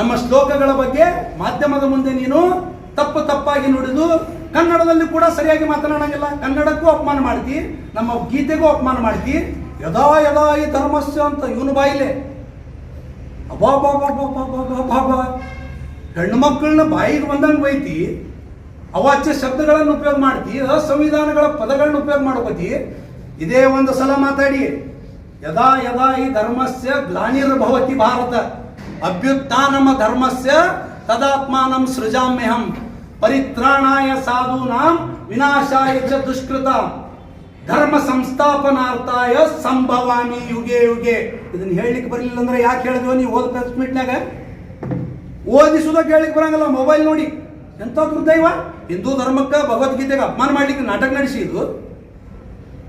ನಮ್ಮ ಶ್ಲೋಕಗಳ ಬಗ್ಗೆ ಮಾಧ್ಯಮದ ಮುಂದೆ ನೀನು ತಪ್ಪಾಗಿ ನುಡಿದು ಕನ್ನಡದಲ್ಲಿ ಕೂಡ ಸರಿಯಾಗಿ ಮಾತನಾಡಂಗಿಲ್ಲ. ಕನ್ನಡಕ್ಕೂ ಅಪಮಾನ ಮಾಡ್ತಿ, ನಮ್ಮ ಗೀತೆಗೂ ಅಪಮಾನ ಮಾಡ್ತಿ. ಯದಾ ಯದಾ ಈ ಧರ್ಮಸ್ಯ ಅಂತ ಇವನು ಬಾಯಿಲೆ ಅಬಾಬಾಬಾಬಾಬಾಬಾಬಾ ಹೆಣ್ಣು ಮಕ್ಕಳನ್ನ ಬಾಯಿಗೆ ಬಂದಂಗೆ ಬೈತಿ, ಅವಾಚ್ಯ ಶಬ್ದಗಳನ್ನು ಉಪಯೋಗ ಮಾಡ್ತಿ, ಅಸಂವಿಧಾನಗಳ ಪದಗಳನ್ನ ಉಪಯೋಗ ಮಾಡ್ಕೋತಿ. ಇದೇ ಒಂದು ಸಲ ಮಾತಾಡಿ ಯದಾ ಯದಾ ಈ ಧರ್ಮಸ್ಯ ಗ್ಲಾನಿರ್ಭವತಿ ಭಾರತ ಅಭ್ಯುತ್ಥಾನಮ ಧರ್ಮಸ್ಯ ತದಾತ್ಮಾನಂ ಸೃಜಾಮ್ಯಹಂ ಪರಿತ್ರಾಣಾಯ ಸಾಧೂನಾಂ ವಿನಾಶಾಯ ಚ ದುಷ್ಕೃತಾಂ ಧರ್ಮ ಸಂಸ್ಥಾಪನಾರ್ಥಾಯ ಸಂಭವಾಮಿ ಯುಗೆ ಯುಗೆ. ಇದನ್ನ ಹೇಳಲಿಕ್ಕೆ ಬರಲಿಲ್ಲ ಅಂದ್ರೆ ಯಾಕೆ ಹೇಳಿದ್ವಿ? ನೀವು ಓದ್ ಪ್ರೆಸ್ ಮೀಟ್ನಾಗ ಓದಿಸುವುದಕ್ಕೆ ಹೇಳಲಿಕ್ಕೆ ಬರಂಗಲ್ಲ, ಮೊಬೈಲ್ ನೋಡಿ. ಎಂಥ ದುರ್ದೈವ! ಹಿಂದೂ ಧರ್ಮಕ್ಕೆ ಭಗವದ್ಗೀತೆಗೆ ಅಪಮಾನ ಮಾಡ್ಲಿಕ್ಕೆ ನಾಟಕ ನಡೆಸಿದ್ದು.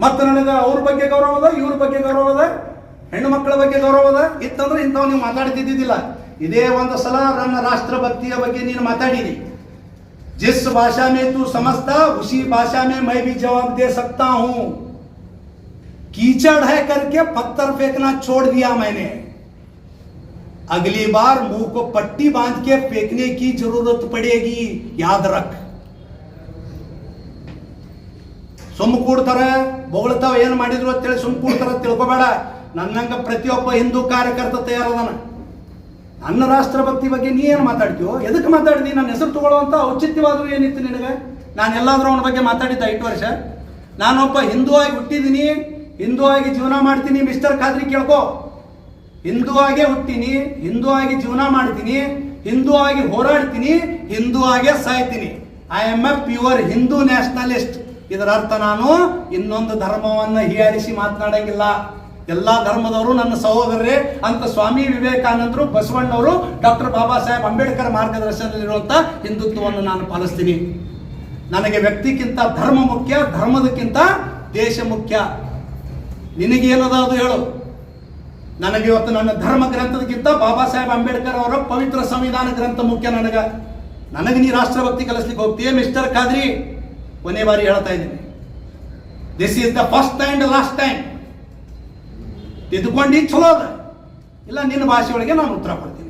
ಮತ್ತು ನನಗೆ ಅವ್ರ ಬಗ್ಗೆ ಗೌರವ ಅದ, ಇವ್ರ ಬಗ್ಗೆ ಗೌರವ ಅದ, ಹೆಣ್ಣು ಮಕ್ಕಳ ಬಗ್ಗೆ ಗೌರವ ಅದ ಇತ್ತಂದ್ರೆ ಇಂಥವು ನೀವು ಮಾತಾಡ್ತಿದ್ದಿದ್ದಿಲ್ಲ. ಇದೇ ಒಂದು ಸಲ ನನ್ನ ರಾಷ್ಟ್ರಭಕ್ತಿಯ ಬಗ್ಗೆ ನೀನು ಮಾತಾಡಿದಿ. जिस भाषा में तू समझता उसी भाषा में मैं भी जवाब दे सकता हूं. कीचड़ है करके पत्थर फेंकना छोड़ दिया मैंने. अगली बार मुंह को पट्टी बांध के फेंकने की जरूरत पड़ेगी, याद रख. ಸುಮ್ಮ ಕೂಡ್ತಾರೆ, ಬೊಗಳ್ತಾವ, ಏನು ಮಾಡಿದ್ರು ಅಂತೇಳಿ ಸುಮ್ಮ ಕೂಡ್ತಾರ ತಿಳ್ಕೊಬೇಡ. ನನ್ನಂಗ ಪ್ರತಿಯೊಬ್ಬ ಹಿಂದೂ ಕಾರ್ಯಕರ್ತ ತಯಾರದಾನ. ನನ್ನ ರಾಷ್ಟ್ರಭಕ್ತಿ ಬಗ್ಗೆ ನೀ ಏನು ಮಾತಾಡ್ತೀವೋ, ಎದಕ್ಕೆ ಮಾತಾಡಿದಿ? ನನ್ನ ಹೆಸರು ತಗೊಳ್ಳುವಂಥ ಔಚಿತ್ಯವಾದರೂ ಏನಿತ್ತು ನಿನಗೆ? ನಾನು ಎಲ್ಲಾದರೂ ಅವನ ಬಗ್ಗೆ ಮಾತಾಡಿದ್ದ 5 ವರ್ಷ? ನಾನೊಬ್ಬ ಹಿಂದೂ ಆಗಿ ಹುಟ್ಟಿದ್ದೀನಿ, ಹಿಂದೂ ಆಗಿ ಜೀವನ ಮಾಡ್ತೀನಿ. ಮಿಸ್ಟರ್ ಖಾದ್ರಿ ಕೇಳ್ಕೋ, ಹಿಂದೂ ಆಗೇ ಹುಟ್ಟಿನಿ, ಹಿಂದೂ ಆಗಿ ಜೀವನ ಮಾಡ್ತೀನಿ, ಹಿಂದೂ ಆಗಿ ಹೋರಾಡ್ತೀನಿ, ಹಿಂದೂ ಆಗೇ ಸಾಯ್ತೀನಿ. I am a pure Hindu nationalist. ಇದರ ಅರ್ಥ ನಾನು ಇನ್ನೊಂದು ಧರ್ಮವನ್ನು ಹೀಯಾಳಿಸಿ ಮಾತನಾಡಂಗಿಲ್ಲ. ಎಲ್ಲಾ ಧರ್ಮದವರು ನನ್ನ ಸಹೋದರರೇ ಅಂತ ಸ್ವಾಮಿ ವಿವೇಕಾನಂದರು, ಬಸವಣ್ಣವರು, ಡಾಕ್ಟರ್ ಬಾಬಾ ಸಾಹೇಬ್ ಅಂಬೇಡ್ಕರ್ ಮಾರ್ಗದರ್ಶನದಲ್ಲಿರುವಂಥ ಹಿಂದುತ್ವವನ್ನು ನಾನು ಪಾಲಿಸ್ತೀನಿ. ನನಗೆ ವ್ಯಕ್ತಿಗಿಂತ ಧರ್ಮ ಮುಖ್ಯ, ಧರ್ಮದಕ್ಕಿಂತ ದೇಶ ಮುಖ್ಯ. ನಿನಗೇನದ ಅದು ಹೇಳು. ನನಗೆ ಇವತ್ತು ನನ್ನ ಧರ್ಮ ಗ್ರಂಥದಕ್ಕಿಂತ ಬಾಬಾ ಸಾಹೇಬ್ ಅಂಬೇಡ್ಕರ್ ಅವರ ಪವಿತ್ರ ಸಂವಿಧಾನ ಗ್ರಂಥ ಮುಖ್ಯ. ನನಗೆ ನೀ ರಾಷ್ಟ್ರಭಕ್ತಿ ಕಲಿಸ್ಲಿಕ್ಕೆ ಹೋಗ್ತೀಯ? ಮಿಸ್ಟರ್ ಖಾದ್ರಿ, ಕೊನೆ ಬಾರಿ ಹೇಳ್ತಾ ಇದ್ದೀನಿ, this is the first and last time. ತಿದ್ದುಕೊಂಡು ಚಲೋ ಅದ ಇಲ್ಲ, ನಿನ್ನ ಭಾಷೆ ಒಳಗೆ ನಾನು ಉತ್ತರ ಕೊಡ್ತೀನಿ.